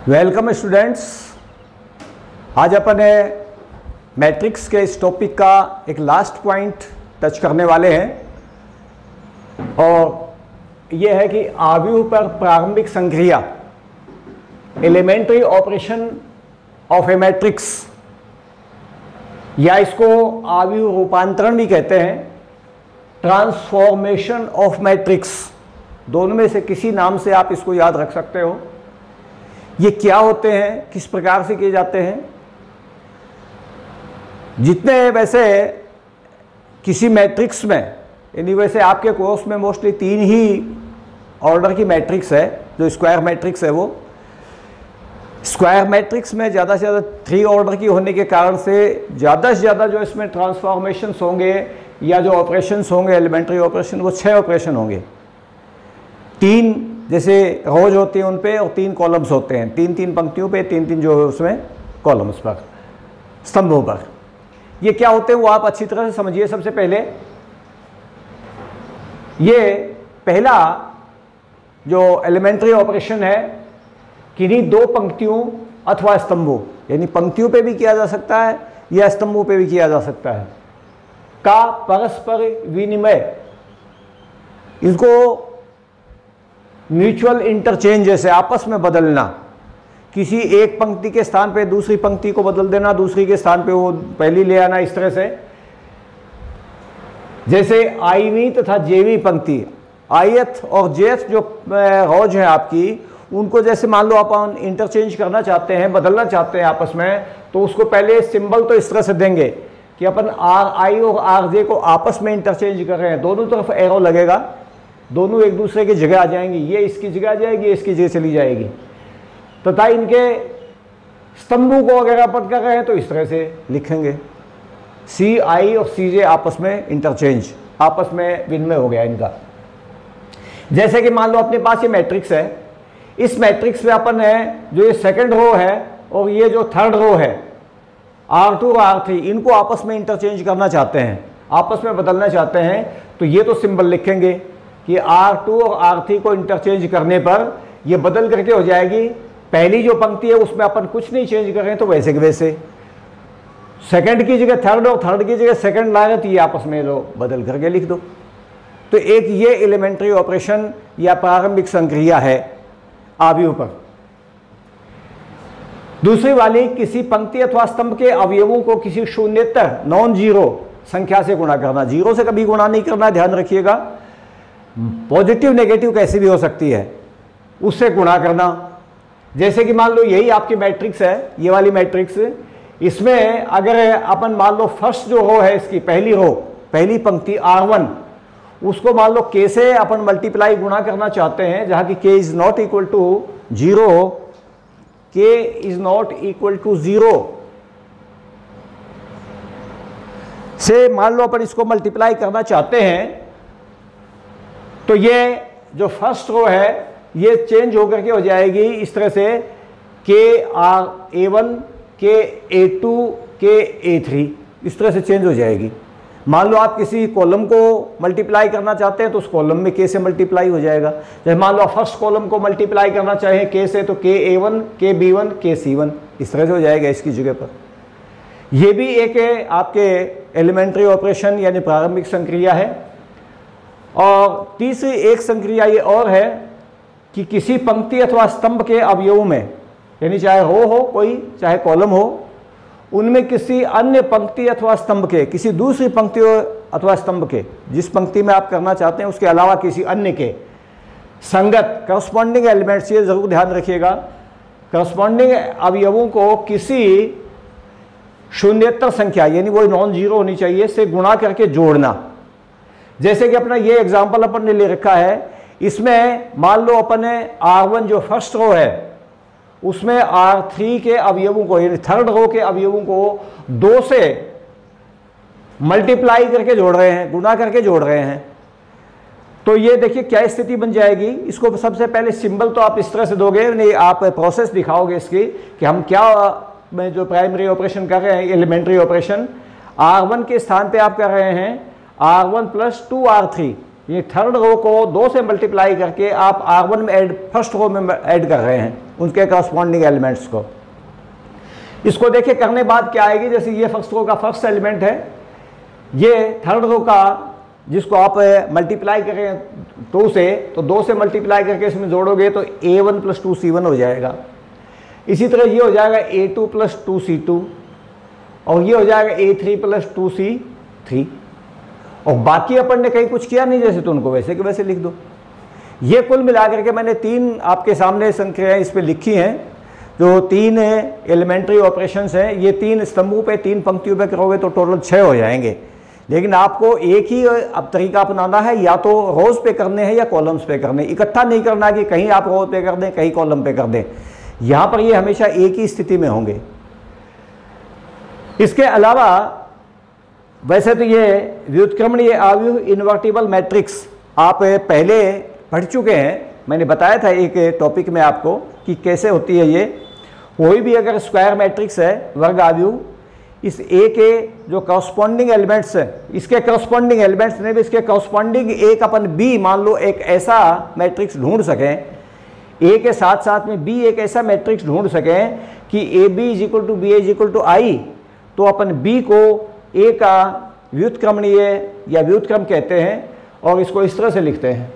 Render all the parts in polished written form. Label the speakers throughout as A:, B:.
A: Welcome students. आज अपन matrix के इस टॉपिक का एक लास्ट पॉइंट टच करने वाले हैं और यह है कि आव्यूह पर प्रारंभिक संक्रिया, elementary operation of a matrix, या इसको आव्यूह रूपांतरण भी कहते हैं, ट्रांसफॉर्मेशन ऑफ मैट्रिक्स। दोनों में से किसी नाम से आप इसको याद रख सकते हो। ये क्या होते हैं, किस प्रकार से किए जाते हैं। जितने वैसे किसी मैट्रिक्स में, यानी वैसे आपके कोर्स में मोस्टली 3 ही ऑर्डर की मैट्रिक्स है। जो स्क्वायर मैट्रिक्स है वो स्क्वायर मैट्रिक्स में ज़्यादा से ज़्यादा 3 ऑर्डर की होने के कारण से ज़्यादा जो इसमें ट्रांसफॉर्मेशंस होंगे या जो ऑपरेशंस होंगे एलिमेंट्री ऑपरेशन, वो 6 ऑपरेशन होंगे। 3 जैसे रोज होती हैं उन पे और 3 कॉलम्स होते हैं, 3 पंक्तियों पे 3 जो है उसमें कॉलम्स पर, स्तंभों पर। ये क्या होते हैं वो आप अच्छी तरह से समझिए। सबसे पहले ये पहला जो एलिमेंट्री ऑपरेशन है, किन्हीं 2 पंक्तियों अथवा स्तंभों, यानी पंक्तियों पे भी किया जा सकता है या स्तंभों पे भी किया जा सकता है, का परस्पर विनिमय, इसको म्यूचुअल इंटरचेंज, जैसे आपस में बदलना। किसी एक पंक्ति के स्थान पे दूसरी पंक्ति को बदल देना, दूसरी के स्थान पे वो पहली ले आना, इस तरह से। जैसे आईवीं तथा जेवीं पंक्ति, आयथ और जेथ जो रोज हैं आपकी, उनको जैसे मान लो अपन इंटरचेंज करना चाहते हैं, बदलना चाहते हैं आपस में, तो उसको पहले सिंबल तो इस तरह से देंगे कि अपन आर आई और आर जे को आपस में इंटरचेंज कर रहे हैं। दोनों तरफ एरो लगेगा, दोनों एक दूसरे की जगह आ जाएंगी। ये इसकी जगह आ जाएगी, ये इसकी जगह चली जाएगी। तथा इनके स्तंभों को अगर अपन कर रहे हैं तो इस तरह से लिखेंगे, सी आई और सी जे आपस में इंटरचेंज, आपस में विनिमय हो गया इनका। जैसे कि मान लो अपने पास ये मैट्रिक्स है, इस मैट्रिक्स में अपन है जो ये सेकंड रो है और ये जो थर्ड रो है, R2 और R3, इनको आपस में इंटरचेंज करना चाहते हैं, आपस में बदलना चाहते हैं, तो ये तो सिंबल लिखेंगे कि R2 और R3 को इंटरचेंज करने पर ये बदल करके हो जाएगी। पहली जो पंक्ति है उसमें अपन कुछ नहीं चेंज कर रहे हैं, तो वैसे के वैसे सेकंड की जगह थर्ड और थर्ड की जगह सेकंड ला रहे, तो ये आपस में लो बदल करके लिख दो। तो एक ये एलिमेंट्री ऑपरेशन या प्रारंभिक संक्रिया है आव्यूह पर। दूसरी वाली, किसी पंक्ति अथवा स्तंभ के अवयवों को किसी शून्येतर नॉन जीरो संख्या से गुणा करना। जीरो से कभी गुणा नहीं करना, ध्यान रखिएगा। पॉजिटिव नेगेटिव कैसी भी हो सकती है, उससे गुणा करना। जैसे कि मान लो यही आपकी मैट्रिक्स है, ये वाली मैट्रिक्स, इसमें अगर अपन मान लो फर्स्ट जो रो है, इसकी पहली रो, पहली पंक्ति R1, उसको मान लो k से अपन मल्टीप्लाई गुणा करना चाहते हैं, जहां की k is not equal to 0, k is not equal to 0 से मान लो अपन इसको मल्टीप्लाई करना चाहते हैं, तो ये जो फर्स्ट रो है ये चेंज होकर के हो जाएगी इस तरह से, के A1, के A2, के A3, इस तरह से चेंज हो जाएगी। मान लो आप किसी कॉलम को मल्टीप्लाई करना चाहते हैं तो उस कॉलम में के से मल्टीप्लाई हो जाएगा। जैसे मान लो फर्स्ट कॉलम को मल्टीप्लाई करना चाहें के से, तो के A1, के B1, के C1, इस तरह से हो जाएगा इसकी जगह पर। यह भी एक आपके एलिमेंट्री ऑपरेशन यानी प्रारंभिक संक्रिया है। और तीसरी एक संक्रिया ये और है कि किसी पंक्ति अथवा स्तंभ के अवयवों में, यानी चाहे रो हो कोई, चाहे कॉलम हो, उनमें किसी अन्य पंक्ति अथवा स्तंभ के, किसी दूसरी पंक्ति अथवा स्तंभ के, जिस पंक्ति में आप करना चाहते हैं उसके अलावा किसी अन्य के संगत करस्पॉन्डिंग एलिमेंट्स, ये जरूर ध्यान रखिएगा, करस्पॉन्डिंग अवयवों को किसी शून्येतर संख्या, यानी वो नॉन जीरो होनी चाहिए, से गुणा करके जोड़ना। जैसे कि अपना ये एग्जाम्पल अपन ने ले रखा है, इसमें मान लो अपन ने R1 जो फर्स्ट रो है उसमें R3 के अवयवों को, यानी थर्ड रो के अवयवों को 2 से मल्टीप्लाई करके जोड़ रहे हैं, गुणा करके जोड़ रहे हैं। तो ये देखिए क्या स्थिति बन जाएगी। इसको सबसे पहले सिंबल तो आप इस तरह से दोगे, नहीं आप प्रोसेस दिखाओगे इसकी कि हम क्या में जो प्राइमरी ऑपरेशन कर रहे हैं, एलिमेंट्री ऑपरेशन। R1 के स्थान पे आप कर रहे हैं R1 + 2R3, ये थर्ड रो को 2 से मल्टीप्लाई करके आप R1 में ऐड, फर्स्ट रो में ऐड कर रहे हैं उनके करस्पॉन्डिंग एलिमेंट्स को। इसको देखिए करने बाद क्या आएगी, जैसे ये फर्स्ट रो का फर्स्ट एलिमेंट है, ये थर्ड रो का जिसको आप मल्टीप्लाई करें 2 से, तो 2 से मल्टीप्लाई करके इसमें जोड़ोगे तो A1 + 2C1 हो जाएगा। इसी तरह ये हो जाएगा A2 + 2C2 और ये हो जाएगा A3 + 2C3। और बाकी अपन ने कहीं कुछ किया नहीं जैसे, तो उनको वैसे के वैसे लिख दो। ये कुल मिलाकर के मैंने 3 आपके सामने संख्याएं इस पे लिखी हैं, जो 3 एलिमेंट्री ऑपरेशंस हैं। ये 3 स्तंभों पे 3 पंक्तियों पे करोगे तो टोटल 6 हो जाएंगे। लेकिन आपको एक ही अब तरीका अपनाना है, या तो रोज पे करने हैं या कॉलम्स पे करने, इकट्ठा नहीं करना कि कहीं आप रोज पे कर दें कहीं कॉलम पे कर दें। यहाँ पर ये हमेशा एक ही स्थिति में होंगे। इसके अलावा वैसे तो ये व्युत्क्रमणीय आव्यूह इन्वर्टिबल मैट्रिक्स आप पहले पढ़ चुके हैं, मैंने बताया था एक टॉपिक में आपको कि कैसे होती है ये। कोई भी अगर स्क्वायर मैट्रिक्स है वर्ग आव्यूह, इस ए के जो करस्पॉन्डिंग एलिमेंट्स है, इसके करस्पॉन्डिंग एलिमेंट्स ने भी इसके करस्पॉन्डिंग एक अपन बी मान लो एक ऐसा मैट्रिक्स ढूंढ सकें, ए के साथ साथ में बी एक ऐसा मैट्रिक्स ढूंढ सकें कि ए बी = बी = आई, तो अपन बी को ए का व्युत्क्रमणीय या व्युत्क्रम कहते हैं और इसको इस तरह से लिखते हैं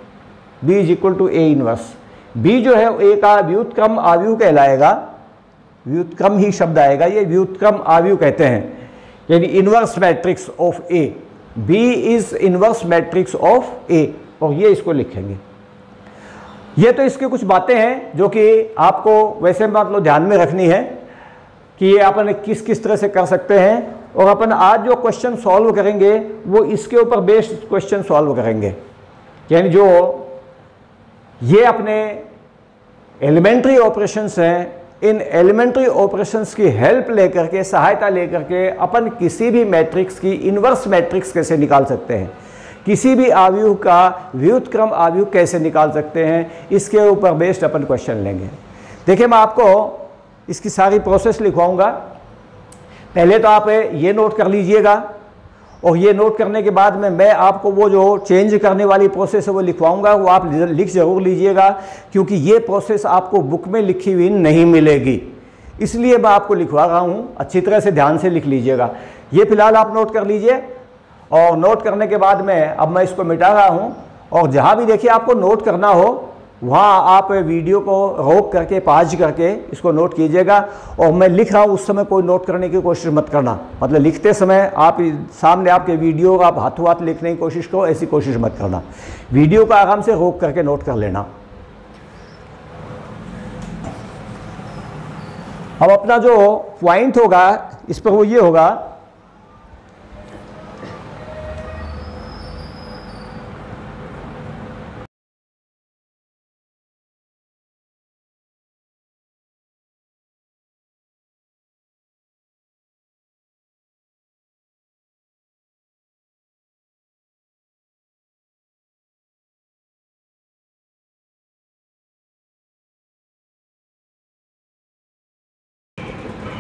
A: बी = A इनवर्स। बी जो है ए का व्युत्क्रम आव्यूह कहलाएगा, व्युत्क्रम ही शब्द आएगा, ये व्युत्क्रम आव्यूह कहते हैं, यानी inverse matrix of A. B is inverse matrix of A, और ये इसको लिखेंगे। ये तो इसकी कुछ बातें हैं जो कि आपको वैसे मतलब ध्यान में रखनी है कि ये अपन किस किस तरह से कर सकते हैं। और अपन आज जो क्वेश्चन सॉल्व करेंगे वो इसके ऊपर बेस्ड क्वेश्चन सॉल्व करेंगे, यानी जो ये अपने एलिमेंट्री ऑपरेशंस हैं, इन एलिमेंट्री ऑपरेशंस की हेल्प लेकर के, सहायता लेकर के अपन किसी भी मैट्रिक्स की इन्वर्स मैट्रिक्स कैसे निकाल सकते हैं, किसी भी आव्यूह का व्युत्क्रम आव्यूह कैसे निकाल सकते हैं, इसके ऊपर बेस्ड अपन क्वेश्चन लेंगे। देखिए मैं आपको इसकी सारी प्रोसेस लिखवाऊंगा। पहले तो आप ये नोट कर लीजिएगा, और ये नोट करने के बाद में मैं आपको वो जो चेंज करने वाली प्रोसेस है वो लिखवाऊंगा, वो आप लिख जरूर लीजिएगा, क्योंकि ये प्रोसेस आपको बुक में लिखी हुई नहीं मिलेगी, इसलिए मैं आपको लिखवा रहा हूँ। अच्छी तरह से ध्यान से लिख लीजिएगा। ये फिलहाल आप नोट कर लीजिए, और नोट करने के बाद में अब मैं इसको मिटा रहा हूँ। और जहाँ भी देखिए आपको नोट करना हो वहाँ आप वीडियो को रोक करके पॉज करके इसको नोट कीजिएगा। और मैं लिख रहा हूँ उस समय कोई नोट करने की कोशिश मत करना, मतलब लिखते समय आप सामने आपके वीडियो आप हाथों हाथ लिखने की कोशिश करो, ऐसी कोशिश मत करना। वीडियो को आराम से रोक करके नोट कर लेना। अब अपना जो पॉइंट होगा इस पर वो ये होगा,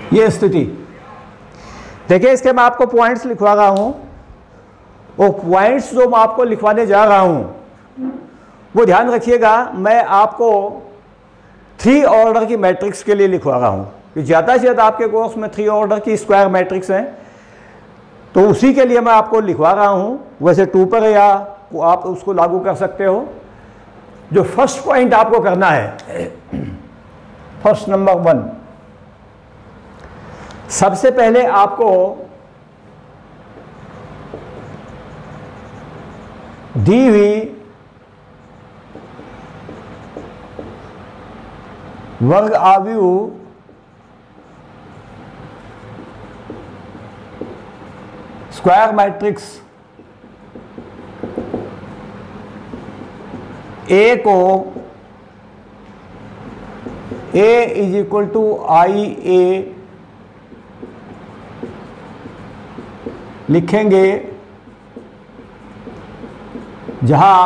A: ये स्थिति देखिए। इसके मैं आपको पॉइंट्स लिखवा रहा हूं, और पॉइंट्स जो मैं आपको लिखवाने जा रहा हूं वो ध्यान रखिएगा, मैं आपको 3 ऑर्डर की मैट्रिक्स के लिए लिखवा रहा हूं कि ज़्यादा से ज़्यादा आपके कोर्स में 3 ऑर्डर की स्क्वायर मैट्रिक्स हैं, तो उसी के लिए मैं आपको लिखवा रहा हूं। वैसे 2 पर या आप उसको लागू कर सकते हो। जो फर्स्ट पॉइंट आपको करना है, फर्स्ट नंबर 1, सबसे पहले आपको दी हुई वर्ग आव्यूह स्क्वायर मैट्रिक्स ए को A = IA लिखेंगे, जहां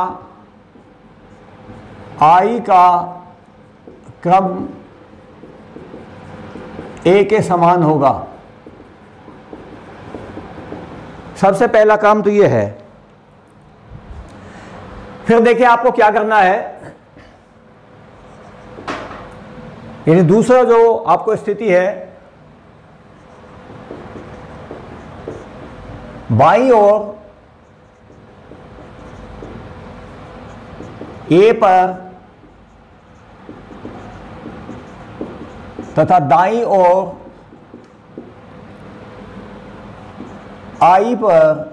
A: I का क्रम A के समान होगा। सबसे पहला काम तो ये है। फिर देखिए आपको क्या करना है, यानी दूसरा जो आपको स्थिति है, बाईं ओर ए पर तथा दाईं ओर आई पर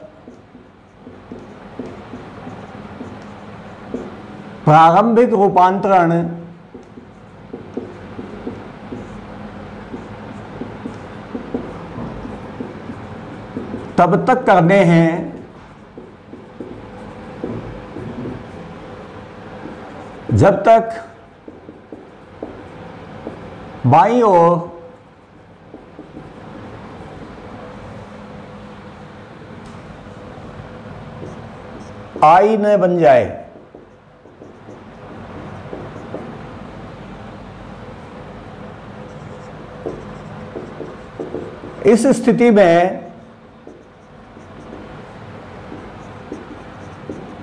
A: प्रारंभिक रूपांतरण तब तक करने हैं जब तक बाईं ओर आई न बन जाए। इस स्थिति में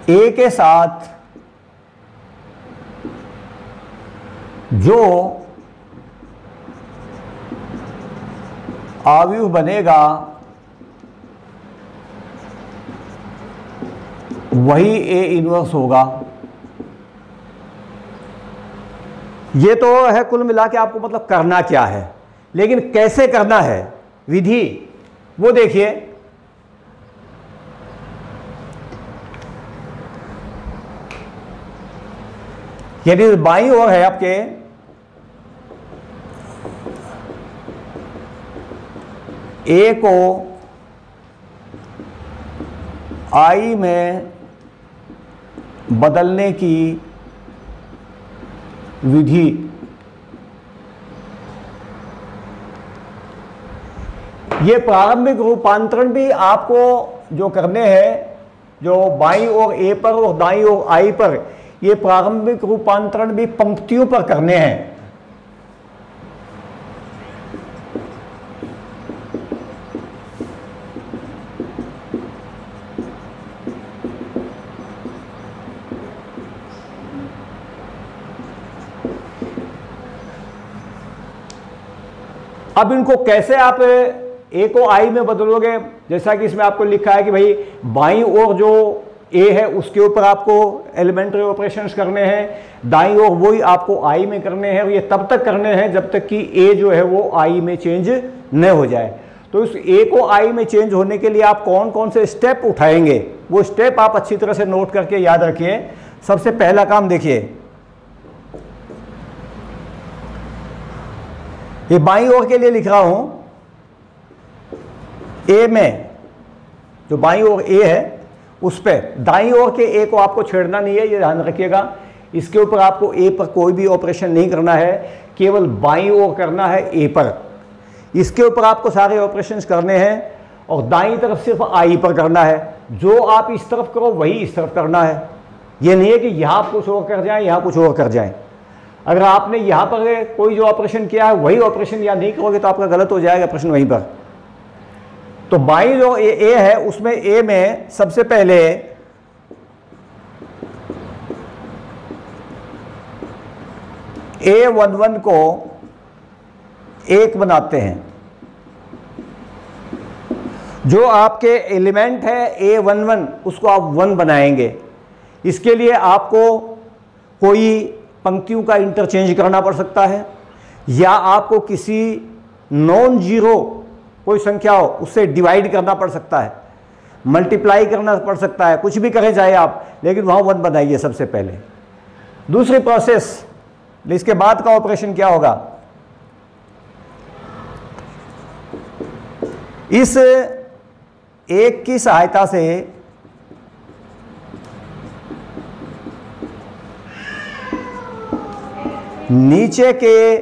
A: ए के साथ जो अवयव बनेगा वही ए इनवर्स होगा। ये तो है कुल मिला के आपको मतलब करना क्या है, लेकिन कैसे करना है, विधि वो देखिए। यदि बाईं ओर है आपके ए को आई में बदलने की विधि, ये प्रारंभिक रूपांतरण भी आपको जो करने हैं, जो बाईं ओर ए पर और दाईं ओर आई पर, ये प्रारंभिक रूपांतरण भी पंक्तियों पर करने हैं। अब इनको कैसे आप ए को आई में बदलोगे, जैसा कि इसमें आपको लिखा है कि भाई बाईं ओर जो ए है उसके ऊपर आपको एलिमेंट्री ऑपरेशंस करने हैं, दाईं ओर वही आपको आई में करने हैं, और ये तब तक करने हैं जब तक कि ए जो है वो आई में चेंज न हो जाए। तो इस ए को आई में चेंज होने के लिए आप कौन कौन से स्टेप उठाएंगे, वो स्टेप आप अच्छी तरह से नोट करके याद रखिए। सबसे पहला काम देखिए, ये बाईं ओर के लिए लिख रहा हूं, ए में जो बाईं ओर ए है उस पे दाईं ओर के ए को आपको छेड़ना नहीं है, ये ध्यान रखिएगा। इसके ऊपर आपको ए पर कोई भी ऑपरेशन नहीं करना है, केवल बाईं ओर करना है ए पर। इसके ऊपर आपको सारे ऑपरेशंस करने हैं और दाईं तरफ सिर्फ आई पर करना है। जो आप इस तरफ करो वही इस तरफ करना है। ये नहीं है कि यहाँ कुछ और कर जाए यहाँ कुछ और कर जाए। अगर आपने यहाँ पर कोई जो ऑपरेशन किया है वही ऑपरेशन यहाँ नहीं करोगे तो आपका गलत हो जाएगा प्रश्न वहीं पर। तो बाईं जो ए है उसमें ए में सबसे पहले A11 को 1 बनाते हैं। जो आपके एलिमेंट है A11 उसको आप 1 बनाएंगे। इसके लिए आपको कोई पंक्तियों का इंटरचेंज करना पड़ सकता है, या आपको किसी नॉन जीरो कोई संख्या हो उससे डिवाइड करना पड़ सकता है, मल्टीप्लाई करना पड़ सकता है, कुछ भी करें चाहे आप, लेकिन वहाँ 1 बनाइए सबसे पहले। दूसरी प्रोसेस, इसके बाद का ऑपरेशन क्या होगा, इस 1 की सहायता से नीचे के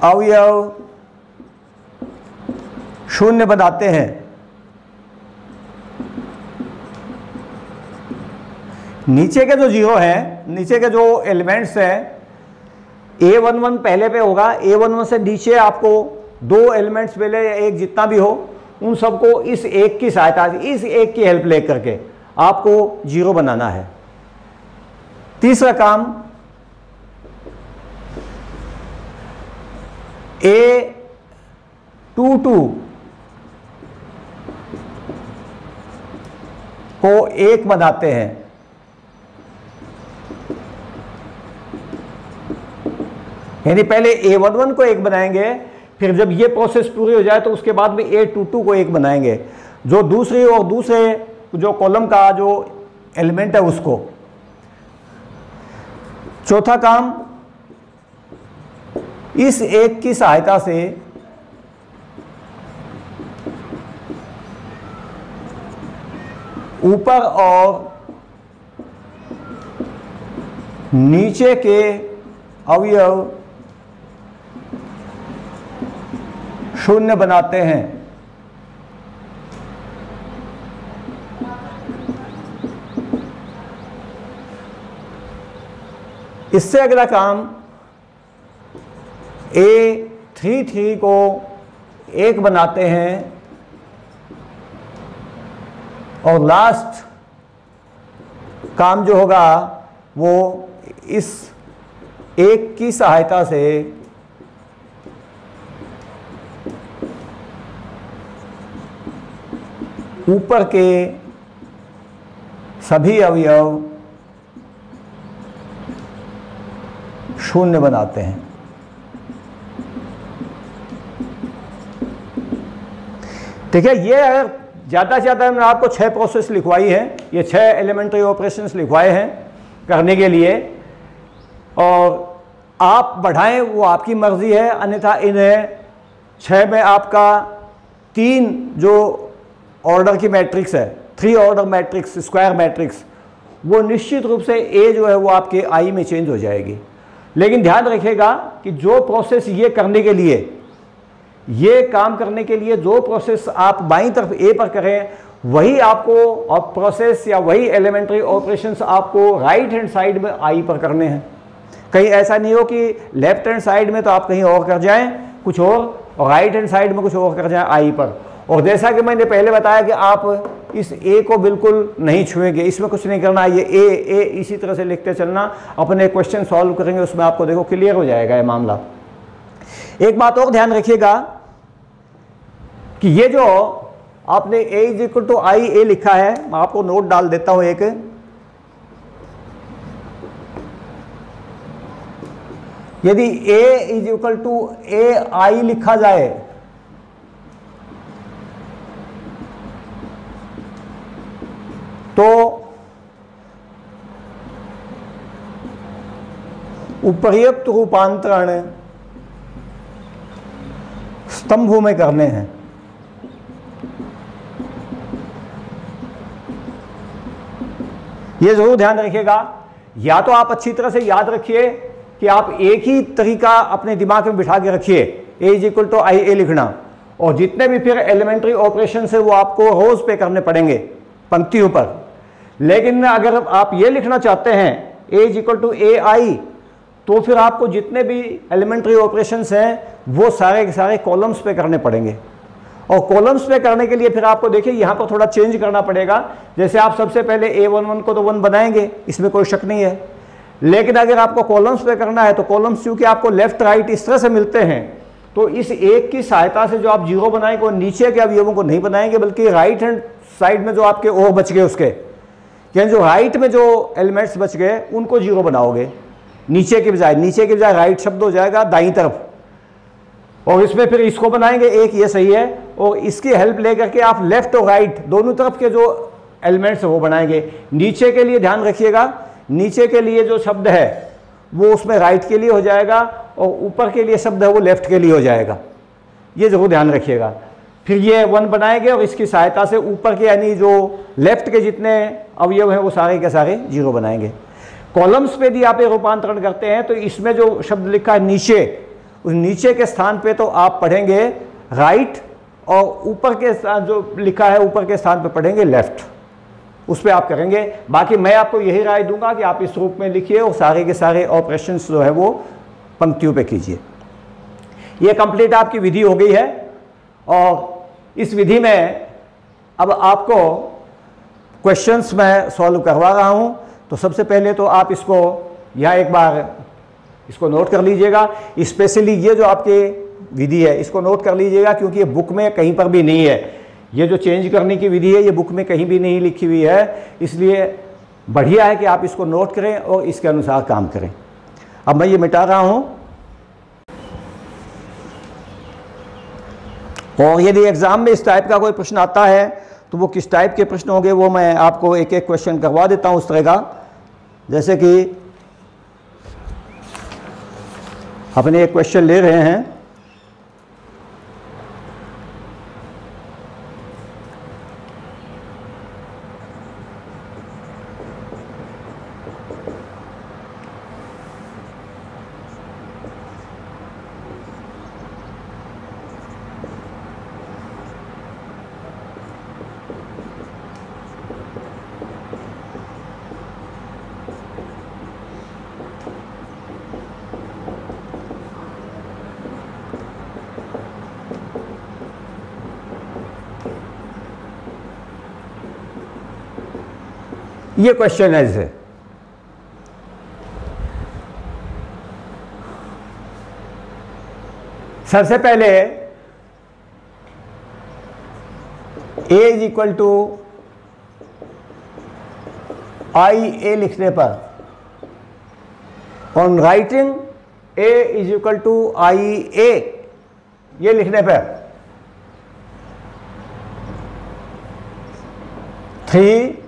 A: अवयव 0 बनाते हैं। नीचे के जो जीरो हैं, नीचे के जो एलिमेंट्स हैं, A11 पहले पे होगा। A11 से नीचे आपको 2 एलिमेंट्स पहले या 1 जितना भी हो, उन सबको इस 1 की सहायता से, इस 1 की हेल्प ले करके आपको 0 बनाना है। तीसरा काम, A22 को 1 बनाते हैं। यानी पहले A11 को 1 बनाएंगे, फिर जब ये प्रोसेस पूरी हो जाए तो उसके बाद में A22 को 1 बनाएंगे, जो दूसरे जो कॉलम का जो एलिमेंट है उसको। चौथा काम, इस 1 की सहायता से ऊपर और नीचे के अवयव शून्य बनाते हैं। इससे अगला काम, A33 को 1 बनाते हैं और लास्ट काम जो होगा वो इस 1 की सहायता से ऊपर के सभी अवयव शून्य बनाते हैं। ठीक है, ये अगर ज़्यादा से ज़्यादा मैंने आपको 6 प्रोसेस लिखवाई है, ये 6 एलिमेंट्री ऑपरेशंस लिखवाए हैं करने के लिए, और आप बढ़ाएं वो आपकी मर्जी है। अन्यथा इन्हें 6 में आपका 3 जो ऑर्डर की मैट्रिक्स है, 3 ऑर्डर मैट्रिक्स, स्क्वायर मैट्रिक्स, वो निश्चित रूप से A जो है वो आपके I में चेंज हो जाएगी। लेकिन ध्यान रखिएगा कि जो प्रोसेस ये करने के लिए, ये काम करने के लिए जो प्रोसेस आप बाईं तरफ A पर करें, वही आपको और प्रोसेस या वही एलिमेंट्री ऑपरेशंस आपको राइट हैंड साइड में I पर करने हैं। कहीं ऐसा नहीं हो कि लेफ्ट हैंड साइड में तो आप कहीं और कर जाएं कुछ और राइट हैंड साइड में कुछ और कर जाएं I पर। और जैसा कि मैंने पहले बताया कि आप इस A को बिल्कुल नहीं छुएंगे, इसमें कुछ नहीं करना, ये A इसी तरह से लिखते चलना, अपने क्वेश्चन सॉल्व करेंगे उसमें आपको देखो क्लियर हो जाएगा ये मामला। एक बात और ध्यान रखिएगा कि ये जो आपने A=I लिखा है, मैं आपको नोट डाल देता हूं एक, यदि A=AI लिखा जाए तो उपर्युक्त रूपांतरण स्तंभों में करने हैं। ये जरूर ध्यान रखिएगा। या तो आप अच्छी तरह से याद रखिए कि आप एक ही तरीका अपने दिमाग में बिठा के रखिए, A=IA लिखना, और जितने भी फिर एलिमेंट्री ऑपरेशन है वो आपको रोज पे करने पड़ेंगे पंक्तियों पर। लेकिन अगर आप ये लिखना चाहते हैं A=AI, तो फिर आपको जितने भी एलिमेंट्री ऑपरेशंस हैं वो सारे के सारे कॉलम्स पे करने पड़ेंगे। और कॉलम्स पे करने के लिए फिर आपको देखिए यहाँ पर थोड़ा चेंज करना पड़ेगा। जैसे आप सबसे पहले A11 को तो 1 बनाएंगे, इसमें कोई शक नहीं है, लेकिन अगर आपको कॉलम्स पे करना है तो कॉलम्स चूंकि आपको लेफ्ट राइट इस तरह से मिलते हैं, तो इस 1 की सहायता से जो आप 0 बनाएंगे वो नीचे के अवयवों को नहीं बनाएंगे, बल्कि राइट हैंड साइड में जो आपके ओ बच गए उसके, यानी जो राइट में जो एलिमेंट्स बच गए उनको 0 बनाओगे, नीचे के बजाय राइट शब्द हो जाएगा दाईं तरफ। और इसमें फिर इसको बनाएंगे 1, ये सही है, और इसकी हेल्प लेकर के आप लेफ्ट और राइट दोनों तरफ के जो एलिमेंट्स है वो बनाएंगे। नीचे के लिए ध्यान रखिएगा, नीचे के लिए जो शब्द है वो उसमें राइट के लिए हो जाएगा, और ऊपर के लिए शब्द है वो लेफ्ट के लिए हो जाएगा, ये जरूर ध्यान रखिएगा। फिर ये 1 बनाएंगे और इसकी सहायता से ऊपर के यानी जो लेफ्ट के जितने अवयव हैं वो सारे के सारे 0 बनाएंगे। कॉलम्स पे भी आप ये रूपांतरण करते हैं तो इसमें जो शब्द लिखा है नीचे, उस नीचे के स्थान पे तो आप पढ़ेंगे राइट, और ऊपर के जो लिखा है ऊपर के स्थान पे पढ़ेंगे लेफ्ट, उस पर आप करेंगे। बाकी मैं आपको यही राय दूंगा कि आप इस रूप में लिखिए और सारे के सारे ऑपरेशंस जो है वो पंक्तियों पे कीजिए। ये कंप्लीट आपकी विधि हो गई है, और इस विधि में अब आपको क्वेश्चंस मैं सॉल्व करवा रहा हूं। तो सबसे पहले तो आप इसको यहाँ एक बार इसको नोट कर लीजिएगा। स्पेशली ये जो आपके विधि है इसको नोट कर लीजिएगा, क्योंकि ये बुक में कहीं पर भी नहीं है। ये जो चेंज करने की विधि है ये बुक में कहीं भी नहीं लिखी हुई है, इसलिए बढ़िया है कि आप इसको नोट करें और इसके अनुसार काम करें। अब मैं ये मिटा रहा हूं, और यदि एग्जाम में इस टाइप का कोई प्रश्न आता है तो वो किस टाइप के प्रश्न होंगे वो मैं आपको एक एक क्वेश्चन करवा देता हूं उस तरह का। जैसे कि अपने एक क्वेश्चन ले रहे हैं, ये क्वेश्चन है इसे। सबसे पहले a is equal to I A लिखने पर, on writing a is equal to I A ये लिखने पर 3,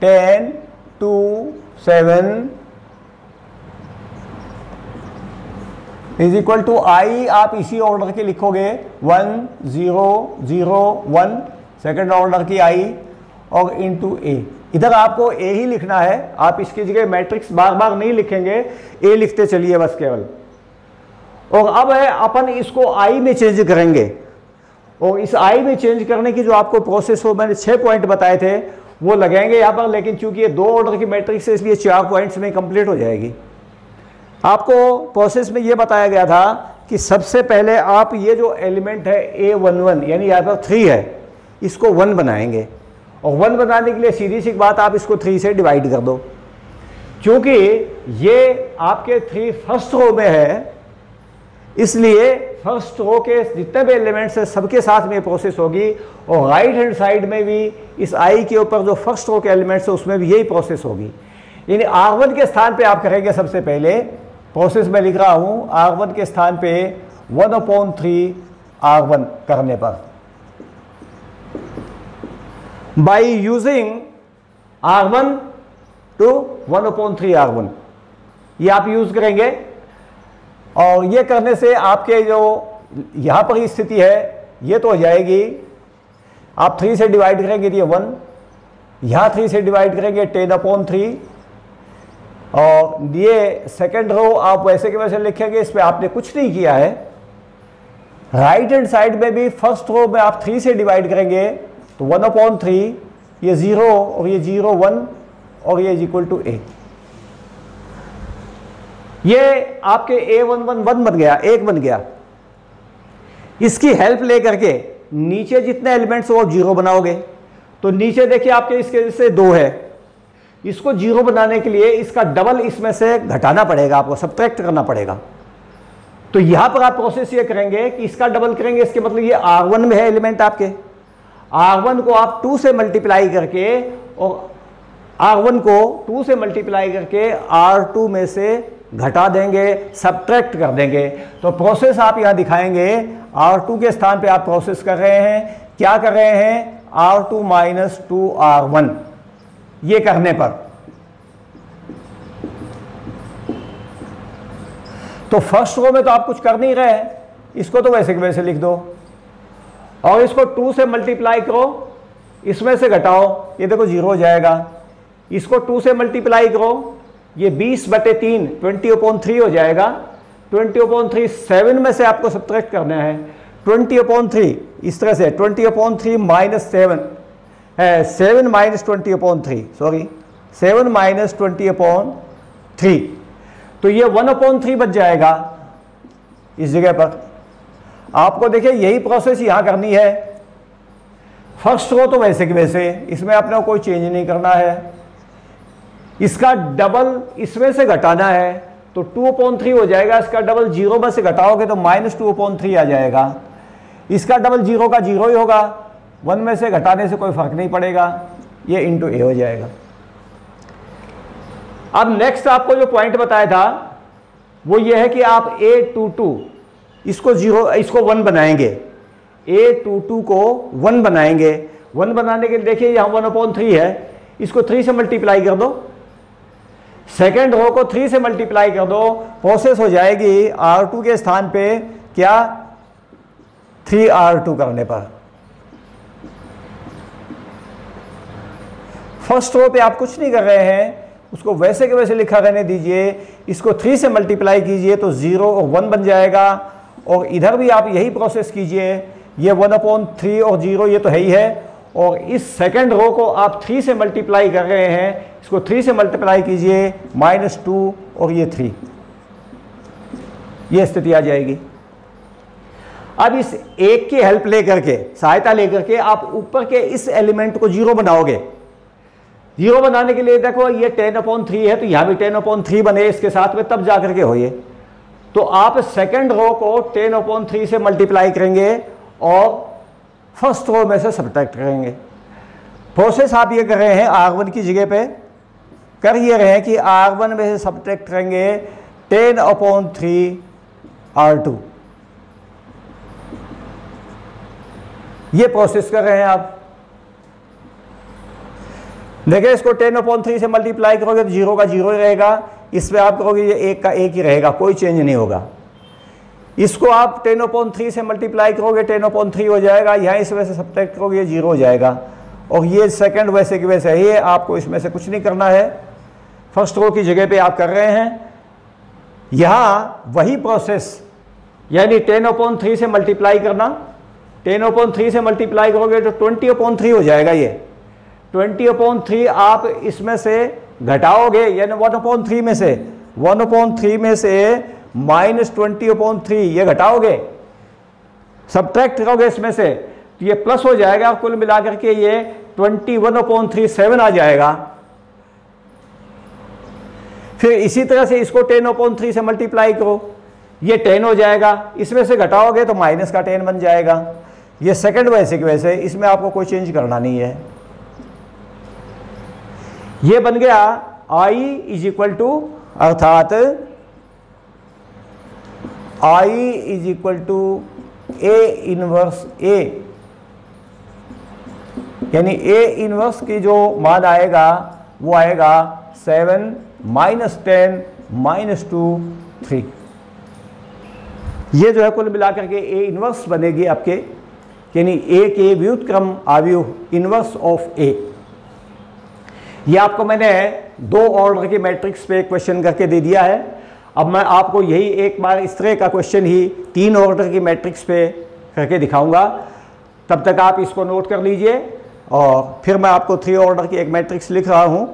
A: 10, 2, 7 इज इक्वल टू आई, आप इसी ऑर्डर के लिखोगे 1, 0, 0, 1 सेकेंड ऑर्डर की आई और इनटू ए। इधर आपको ए ही लिखना है, आप इसकी जगह मैट्रिक्स बार बार नहीं लिखेंगे, ए लिखते चलिए बस केवल। और अब है अपन इसको आई में चेंज करेंगे, और इस आई में चेंज करने की जो आपको प्रोसेस हो मैंने 6 पॉइंट बताए थे वो लगेंगे यहाँ पर, लेकिन चूंकि ये 2 ऑर्डर की मैट्रिक्स है इसलिए 4 पॉइंट्स में कंप्लीट हो जाएगी। आपको प्रोसेस में ये बताया गया था कि सबसे पहले आप ये जो एलिमेंट है A11 यानी यहाँ पर 3 है इसको 1 बनाएंगे, और 1 बनाने के लिए सीधी सी बात आप इसको 3 से डिवाइड कर दो। क्योंकि ये आपके 3 फर्स्ट रो में है इसलिए फर्स्ट रो के जितने भी एलिमेंट्स हैं सबके साथ में प्रोसेस होगी, और राइट हैंड साइड में भी इस आई के ऊपर जो फर्स्ट रो के एलिमेंट्स है उसमें भी यही प्रोसेस होगी। यानी R1 के स्थान पे आप करेंगे सबसे पहले प्रोसेस में लिख रहा हूं, R1 के स्थान पे 1/3 R1 करने पर by using R1 to 1/3 R1 ये आप यूज करेंगे। और ये करने से आपके जो यहाँ पर ही स्थिति है ये तो हो जाएगी, आप 3 से डिवाइड करेंगे तो ये 1, यहाँ 3 से डिवाइड करेंगे 10/3, और ये सेकेंड रो आप वैसे के वैसे लिखेंगे, इस पर आपने कुछ नहीं किया है। राइट हैंड साइड में भी फर्स्ट रो में आप 3 से डिवाइड करेंगे तो 1/3, ये 0 और ये 0, 1 और ये इज इक्वल टू ए। ये आपके A11 1 बन गया, 1 बन गया। इसकी हेल्प लेकर के नीचे जितने एलिमेंट्स वो 0 बनाओगे, तो नीचे देखिए आपके इसके जैसे 2 है, इसको 0 बनाने के लिए इसका डबल इसमें से घटाना पड़ेगा, आपको सब्ट्रैक्ट करना पड़ेगा। तो यहां पर आप प्रोसेस ये करेंगे कि इसका डबल करेंगे, इसके मतलब ये R1 में है एलिमेंट आपके, R1 को आप 2 से मल्टीप्लाई करके, और R1 को 2 से मल्टीप्लाई करके R2 में से घटा देंगे, सब्ट्रैक्ट कर देंगे। तो प्रोसेस आप यहां दिखाएंगे, R2 के स्थान पे आप प्रोसेस कर रहे हैं, क्या कर रहे हैं, R2 माइनस 2R1 ये करने पर। तो फर्स्ट रो में तो आप कुछ कर नहीं रहे हैं, इसको तो वैसे के वैसे लिख दो, और इसको 2 से मल्टीप्लाई करो, इसमें से घटाओ, ये देखो 0 हो जाएगा। इसको 2 से मल्टीप्लाई करो, ये 20/3 20/3 हो जाएगा। 20/3 7 में से आपको सब्ट्रैक्ट करना है, 20/3 इस तरह से 20/3 माइनस 7 है, 7 माइनस 20/3 सॉरी 7 माइनस 20/3, तो ये 1/3 बच जाएगा इस जगह पर। आपको देखिए यही प्रोसेस यहां करनी है। फर्स्ट रो तो वैसे कि वैसे, इसमें अपने को कोई चेंज नहीं करना है। इसका डबल इसमें से घटाना है तो 2/3 हो जाएगा। इसका डबल 0 में से घटाओगे तो -2/3 आ जाएगा। इसका डबल 0 का 0 ही होगा, 1 में से घटाने से कोई फर्क नहीं पड़ेगा, ये इंटू ए हो जाएगा। अब नेक्स्ट आपको जो पॉइंट बताया था वो ये है कि आप a22 इसको 1 बनाएंगे, a22 को 1 बनाएंगे। 1 बनाने के लिए देखिए यहाँ 1/3 है, इसको 3 से मल्टीप्लाई कर दो, सेकेंड रो को 3 से मल्टीप्लाई कर दो, प्रोसेस हो जाएगी R2 के स्थान पे क्या 3R2 करने पर। फर्स्ट रो पे आप कुछ नहीं कर रहे हैं, उसको वैसे के वैसे लिखा रहने दीजिए। इसको 3 से मल्टीप्लाई कीजिए तो 0 और 1 बन जाएगा, और इधर भी आप यही प्रोसेस कीजिए। ये 1/3 और 0 ये तो है ही है, और इस सेकंड रो को आप 3 से मल्टीप्लाई कर रहे हैं, इसको 3 से मल्टीप्लाई कीजिए -2 और ये 3, ये स्थिति आ जाएगी। अब इस एक की हेल्प लेकर के, सहायता लेकर के आप ऊपर के इस एलिमेंट को 0 बनाओगे। 0 बनाने के लिए देखो ये 10/3 है तो यहां भी 10/3 बने इसके साथ में, तब जाकर के हो ये। तो आप सेकंड रो को 10/3 से मल्टीप्लाई करेंगे और फर्स्ट रो में से सब्ट्रैक्ट करेंगे। प्रोसेस आप ये कर रहे हैं R1 की जगह पे कर ये रहे हैं कि R1 में से सब्ट्रैक्ट करेंगे 10/3 R2, ये प्रोसेस कर रहे हैं आप। देखिए इसको 10/3 से मल्टीप्लाई करोगे तो 0 का 0 ही रहेगा, इसमें आप करोगे ये 1 का 1 ही रहेगा, कोई चेंज नहीं होगा। इसको आप 10/3 से मल्टीप्लाई करोगे 10/3 हो जाएगा, यहाँ इस वजह से सब्ट्रैक्ट करोगे 0 हो जाएगा, और ये सेकंड वैसे कि वैसे ही है, आपको इसमें से कुछ नहीं करना है, फर्स्ट रो की जगह पे आप कर रहे हैं। यहाँ वही प्रोसेस यानी 10/3 से मल्टीप्लाई करना, 10/3 से मल्टीप्लाई करोगे तो 20/3 हो जाएगा। ये 20/3 आप इसमें से घटाओगे, यानी 1/3 में से -20/3 ये घटाओगे, सब्ट्रैक्ट करोगे इसमें से तो ये प्लस हो जाएगा, कुल मिलाकर के ये 21/3 आ जाएगा। फिर इसी तरह से इसको 10/3 से मल्टीप्लाई करो, ये 10 हो जाएगा, इसमें से घटाओगे तो माइनस का 10 बन जाएगा। ये सेकंड वैसे कि वैसे, इसमें आपको कोई चेंज करना नहीं है। ये बन गया I = अर्थात I = A इनवर्स A, यानी A इनवर्स की जो मान आएगा वो आएगा 7 -10 -2 3। ये जो है कुल मिलाकर के A इनवर्स बनेगी आपके, यानी A के व्युत्क्रम अवयव इनवर्स ऑफ A। ये आपको मैंने 2 ऑर्डर की मैट्रिक्स पे क्वेश्चन करके दे दिया है। अब मैं आपको यही एक बार इस तरह का क्वेश्चन ही 3 ऑर्डर की मैट्रिक्स पे करके दिखाऊंगा, तब तक आप इसको नोट कर लीजिए। और फिर मैं आपको 3 ऑर्डर की एक मैट्रिक्स लिख रहा हूं।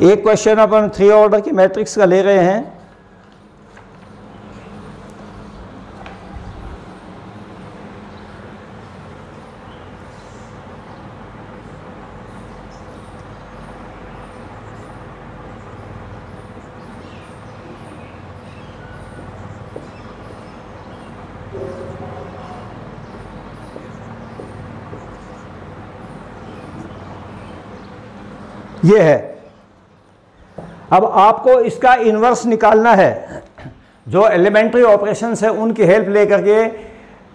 A: एक क्वेश्चन अपन 3 ऑर्डर की मैट्रिक्स का ले रहे हैं। ये है, अब आपको इसका इन्वर्स निकालना है। जो एलिमेंट्री ऑपरेशंस है उनकी हेल्प लेकर के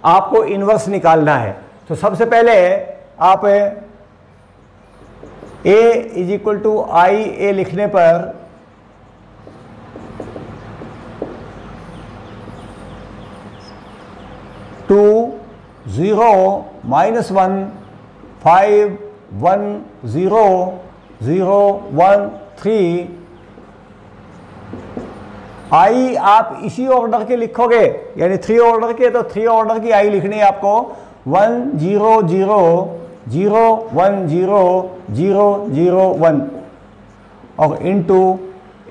A: आपको इन्वर्स निकालना है। तो सबसे पहले आप A = IA लिखने पर टू 0 -1 5 1 0 0 1 3 आई आप इसी ऑर्डर के लिखोगे, यानी 3 ऑर्डर के, तो 3 ऑर्डर की आई लिखनी है आपको 1 0 0 0 1 0 0 0 1 और इनटू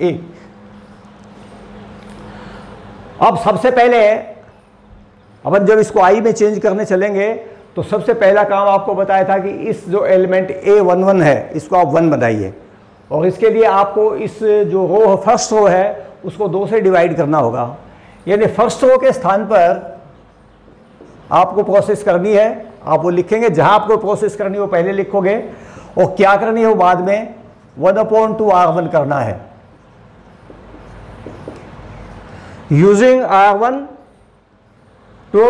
A: ए। अब सबसे पहले अपन जब इसको आई में चेंज करने चलेंगे तो सबसे पहला काम आपको बताया था कि इस जो एलिमेंट A11 है इसको आप 1 बनाइए, और इसके लिए आपको इस जो रो फर्स्ट रो है उसको 2 से डिवाइड करना होगा। यानी फर्स्ट रो के स्थान पर आपको प्रोसेस करनी है, आप वो लिखेंगे, जहां आपको प्रोसेस करनी है वो पहले लिखोगे, और क्या करनी है वो बाद में 1/2 R1 करना है। यूजिंग R1 तो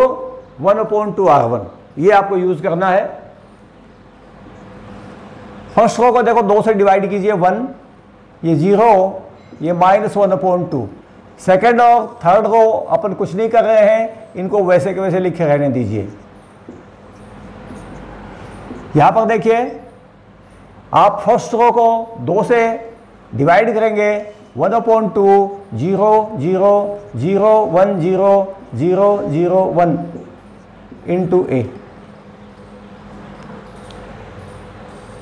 A: 1/2 R1 ये आपको यूज करना है। फर्स्ट रो को देखो 2 से डिवाइड कीजिए, 1 ये 0 ये -1/2। सेकेंड और थर्ड रो अपन कुछ नहीं कर रहे हैं, इनको वैसे के वैसे लिखे रहने दीजिए। यहां पर देखिए आप फर्स्ट रो को 2 से डिवाइड करेंगे, 1/2 0 0 0 1 0 0 0 1 इंटू ए।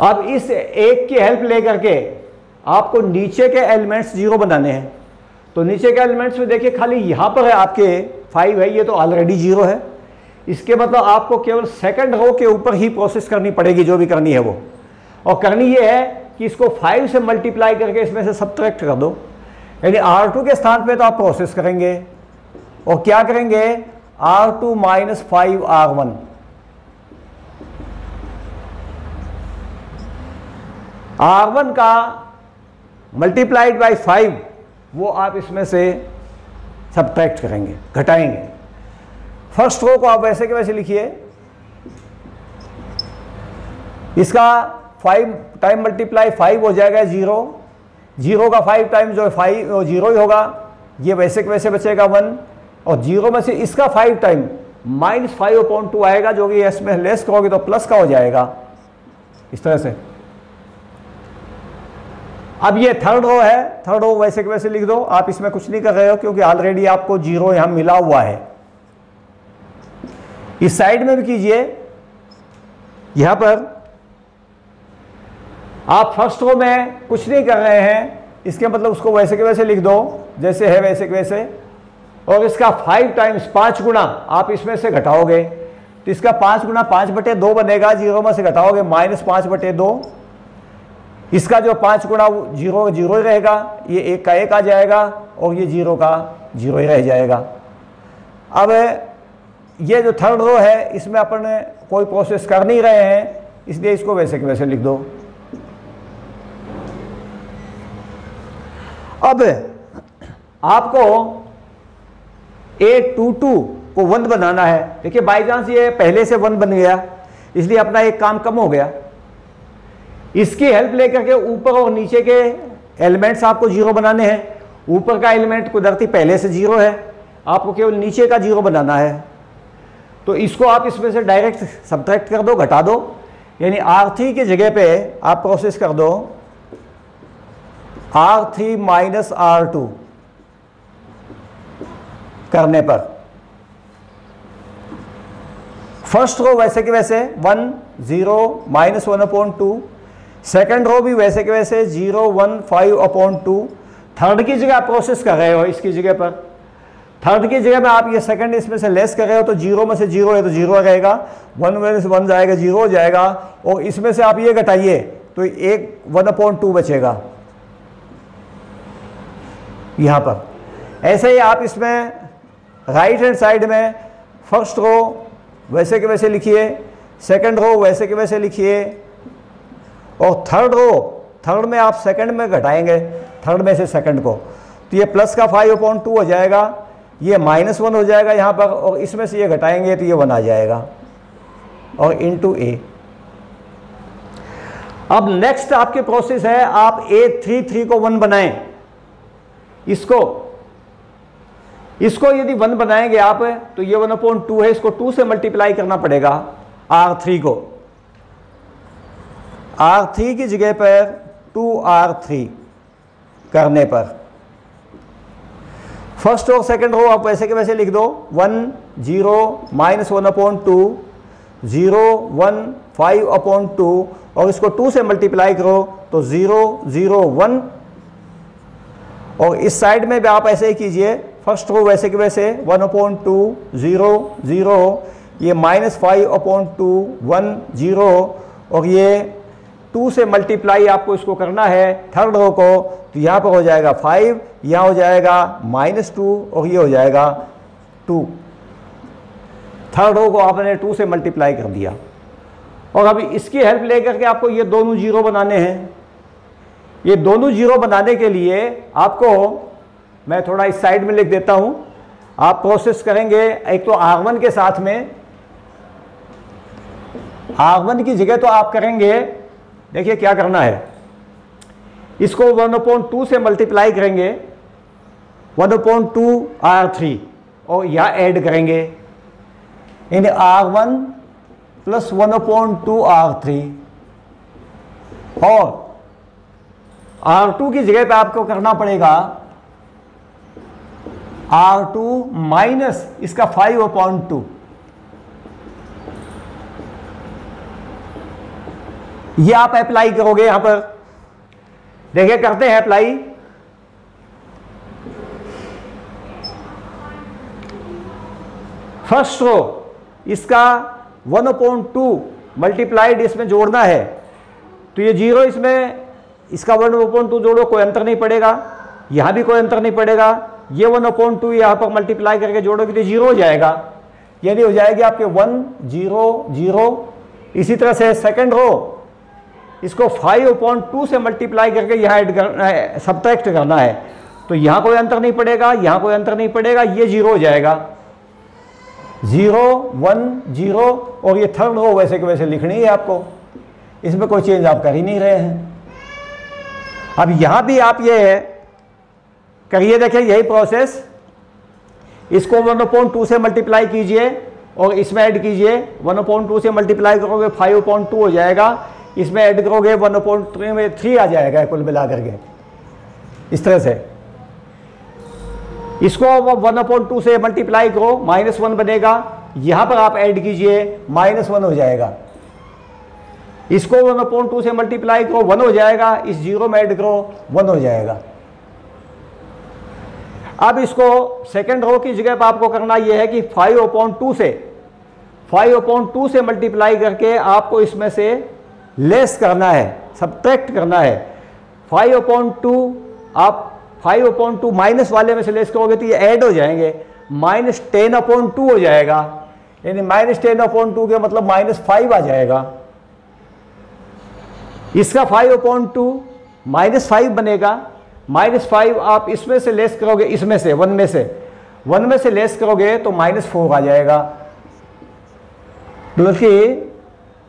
A: अब इस एक की हेल्प लेकर के आपको नीचे के एलिमेंट्स 0 बनाने हैं। तो नीचे के एलिमेंट्स में देखिए खाली यहां पर है आपके 5 है, ये तो ऑलरेडी 0 है। इसके मतलब आपको केवल सेकंड रो के ऊपर ही प्रोसेस करनी पड़ेगी, जो भी करनी है वो। और करनी ये है कि इसको 5 से मल्टीप्लाई करके इसमें से सब्ट्रैक्ट कर दो, यानी R2 के स्थान पे तो आप प्रोसेस करेंगे और क्या करेंगे, R2 - 5 R1। R1 का मल्टीप्लाइड बाई 5 वो आप इसमें से सब्ट्रैक्ट करेंगे, घटाएंगे। फर्स्ट रो को आप वैसे के वैसे लिखिए, इसका 5 टाइम मल्टीप्लाई 5 हो जाएगा 0, 0 का 5 टाइम जो 5 0 ही होगा, ये वैसे के वैसे बचेगा 1, और 0 में से इसका 5 टाइम -5/2 आएगा, जो कि इसमें लेस करोगे तो प्लस का हो जाएगा, इस तरह से। अब ये थर्ड रो है, थर्ड रो वैसे के वैसे लिख दो, आप इसमें कुछ नहीं कर रहे हो क्योंकि ऑलरेडी आपको 0 यहां मिला हुआ है। इस साइड में भी कीजिए, यहां पर आप फर्स्ट रो में कुछ नहीं कर रहे हैं, इसके मतलब उसको वैसे के वैसे लिख दो जैसे है वैसे के वैसे, और इसका 5 टाइम्स 5 गुना आप इसमें से घटाओगे तो इसका 5 गुना 5/2 बनेगा, 0 में से घटाओगे -5/2। इसका जो 5 गुना 0 0 ही रहेगा, ये 1 का 1 आ जाएगा और ये 0 का 0 ही रह जाएगा। अब ये जो थर्ड रो है इसमें अपन कोई प्रोसेस कर नहीं रहे हैं, इसलिए इसको वैसे के वैसे लिख दो। अब आपको A22 को 1 बनाना है। देखिए बाई चांस ये पहले से 1 बन गया, इसलिए अपना एक काम कम हो गया। इसकी हेल्प लेकर के ऊपर और नीचे के एलिमेंट्स आपको 0 बनाने हैं। ऊपर का एलिमेंट कुदरती पहले से 0 है, आपको केवल नीचे का 0 बनाना है। तो इसको आप इसमें से डायरेक्ट सब्ट्रैक्ट कर दो, घटा दो, यानी R3 की जगह पे आप प्रोसेस कर दो R3 - R2 करने पर। फर्स्ट रो वैसे के वैसे 1 0 -1/2, सेकेंड रो भी वैसे के वैसे 0 1 5/2। थर्ड की जगह आप प्रोसेस कर रहे हो, इसकी जगह पर थर्ड की जगह में आप ये सेकंड इसमें से लेस कर रहे हो, तो 0 में से 0 है तो 0 रहेगा, 1 में से 1 जाएगा 0 हो जाएगा, और इसमें से आप ये घटाइए तो 1/2 बचेगा यहां पर। ऐसे ही आप इसमें राइट हैंड साइड में फर्स्ट रो वैसे के वैसे लिखिए, सेकंड रो वैसे के वैसे लिखिए, और थर्ड में आप सेकंड में घटाएंगे, थर्ड में से सेकंड को, तो ये प्लस का 5/2 हो जाएगा, ये -1 हो जाएगा यहाँ पर, और इसमें से ये घटाएंगे तो ये 1 आ जाएगा, और इनटू A। अब नेक्स्ट आपकी प्रोसेस है, आप A33 को 1 बनाएं। इसको यदि 1 बनाएंगे आप तो ये 1/2 है, इसको 2 से मल्टीप्लाई करना पड़ेगा R3 को। R3 की जगह पर 2R3 करने पर फर्स्ट और सेकंड रो आप वैसे के वैसे लिख दो, 1 0 -1/2 0 1 5/2 और इसको 2 से मल्टीप्लाई करो तो 0 0 1। और इस साइड में भी आप ऐसे ही कीजिए, फर्स्ट रो वैसे के वैसे 1/2 0 0, ये -5/2 1 0 और ये 2 से मल्टीप्लाई आपको इसको करना है थर्ड रो को, तो यहाँ पर हो जाएगा 5, यहाँ हो जाएगा -2 और ये हो जाएगा 2। थर्ड रो को आपने 2 से मल्टीप्लाई कर दिया। और अभी इसकी हेल्प लेकर के आपको ये दोनों जीरो बनाने हैं। ये दोनों जीरो बनाने के लिए आपको मैं थोड़ा इस साइड में लिख देता हूँ। आप प्रोसेस करेंगे, एक तो R1 के साथ में, R1 की जगह तो आप करेंगे, देखिए क्या करना है, इसको 1/2 से मल्टीप्लाई करेंगे 1/2 R3 और यहाँ ऐड करेंगे इन R1 + 1/2 R3 और R2 की जगह पे आपको करना पड़ेगा R2 माइनस इसका 5/2। ये आप अप्लाई करोगे यहां पर, देखिए करते हैं अप्लाई। फर्स्ट रो इसका 1/2 मल्टीप्लाइड इसमें जोड़ना है, तो ये जीरो इसमें, इसका 1/2 जोड़ो, कोई अंतर नहीं पड़ेगा, यहां भी कोई अंतर नहीं पड़ेगा। ये 1/2 यहां पर मल्टीप्लाई करके जोड़ोगे तो जीरो हो जाएगा, यानी हो जाएगी आपके 1 0 0। इसी तरह से सेकंड रो इसको 5/2 से मल्टीप्लाई करके यहाँ ऐड करना है, सब्ट्रैक्ट करना है, तो यहाँ कोई अंतर नहीं पड़ेगा, यहाँ कोई अंतर नहीं पड़ेगा, ये जीरो हो जाएगा, 0 1 0। और ये थर्ड रो वैसे के वैसे लिखनी है आपको, इसमें कोई चेंज आप कर ही नहीं रहे हैं। अब यहाँ भी आप ये करिए, देखिए यही प्रोसेस, इसको 1/2 से मल्टीप्लाई कीजिए और इसमें ऐड कीजिए, 1/2 से मल्टीप्लाई करोगे 5/2 हो जाएगा, इसमें ऐड करोगे 1/3 में 3 आ जाएगा कुल मिला करके। इस तरह से इसको 1/2 से मल्टीप्लाई करो, -1 बनेगा, यहां पर आप ऐड कीजिए -1 हो जाएगा। इसको 1/2 से मल्टीप्लाई करो 1 हो जाएगा, इस जीरो में ऐड करो 1 हो जाएगा। अब इसको सेकंड रो की जगह पर आपको करना यह है कि 5/2 से मल्टीप्लाई करके आपको इसमें से लेस करना है, सब्ट्रैक्ट करना है। 5/2 आप 5/2 माइनस वाले में से लेस करोगे तो ये ऐड हो जाएंगे, -10/2 हो जाएगा, यानी -10/2 के मतलब -5 आ जाएगा। इसका 5/2 -5 बनेगा, -5 आप इसमें से लेस करोगे, इसमें से 1 में से लेस करोगे तो -4 आ जाएगा। बल्कि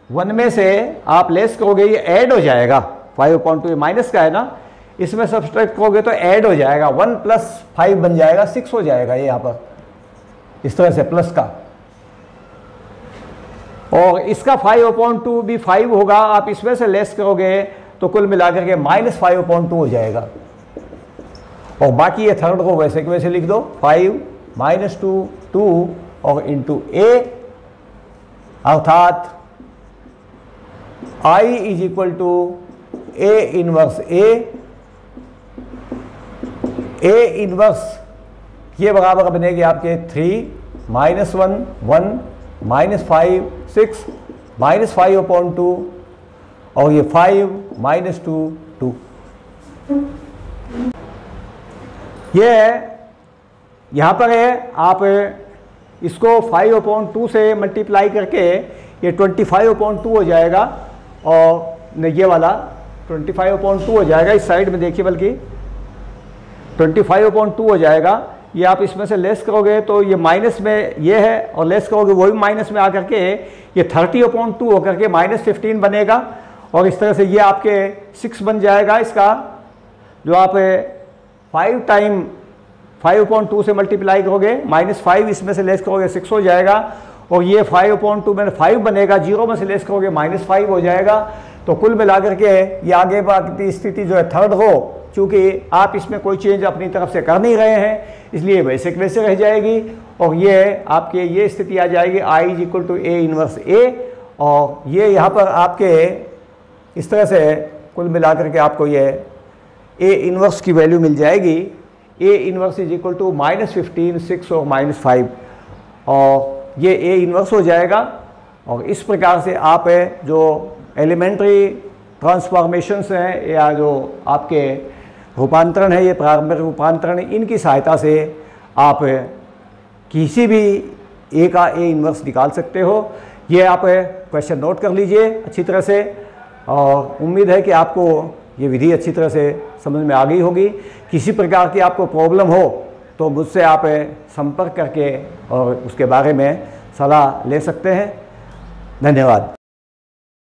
A: 1 में से आप लेस करोगे ये ऐड हो जाएगा, 5/2 माइनस का है ना, इसमें सब्ट्रैक्ट करोगे तो ऐड हो जाएगा, 1 + 5 बन जाएगा, 6 हो जाएगा ये यहाँ पर, इस तरह से प्लस का। और इसका 5/2 भी 5 होगा, आप इसमें से लेस करोगे तो कुल मिलाकर के -5/2 हो जाएगा। और बाकी ये थर्ड को वैसे के वैसे लिख दो, 5 -2 2 और इंटू a, अर्थात I = A inverse A inverse ये बराबर बनेगी आपके 3 -1 1 -5 6 -5/2 और ये 5 -2 2। ये यहाँ पर है, आप इसको 5/2 से मल्टीप्लाई करके ये 25/2 हो जाएगा, और ये वाला 25/2 हो जाएगा, इस साइड में देखिए, बल्कि 25/2 हो जाएगा। ये आप इसमें से लेस करोगे तो ये माइनस में ये है, और लेस करोगे वो भी माइनस में आकर के ये 30/2 होकर के -15 बनेगा, और इस तरह से ये आपके 6 बन जाएगा। इसका जो आप 5 टाइम 5/2 से मल्टीप्लाई करोगे, -5 इसमें से लेस करोगे 6 हो जाएगा, और ये 5/2 में 5 बनेगा, 0 में से लेस करोगे -5 हो जाएगा। तो कुल मिलाकर के ये आगे बाकी स्थिति जो है थर्ड रो, चूंकि आप इसमें कोई चेंज अपनी तरफ से कर नहीं रहे हैं, इसलिए वैसे के वैसे रह जाएगी और ये आपके ये स्थिति आ जाएगी I is equal to A inverse A, और ये यहाँ पर आपके इस तरह से कुल मिलाकर के आपको ये A इनवर्स की वैल्यू मिल जाएगी। A inverse is equal to -15, 6 और -5, और ये A इनवर्स हो जाएगा। और इस प्रकार से आप जो एलिमेंट्री ट्रांसफॉर्मेशंस हैं या जो आपके रूपांतरण है, ये प्रारंभिक रूपांतरण, इनकी सहायता से आप किसी भी ए का ए इनवर्स निकाल सकते हो। ये आप क्वेश्चन नोट कर लीजिए अच्छी तरह से, और उम्मीद है कि आपको ये विधि अच्छी तरह से समझ में आ गई होगी। किसी प्रकार की आपको प्रॉब्लम हो तो मुझसे आप संपर्क करके और उसके बारे में सलाह ले सकते हैं। धन्यवाद।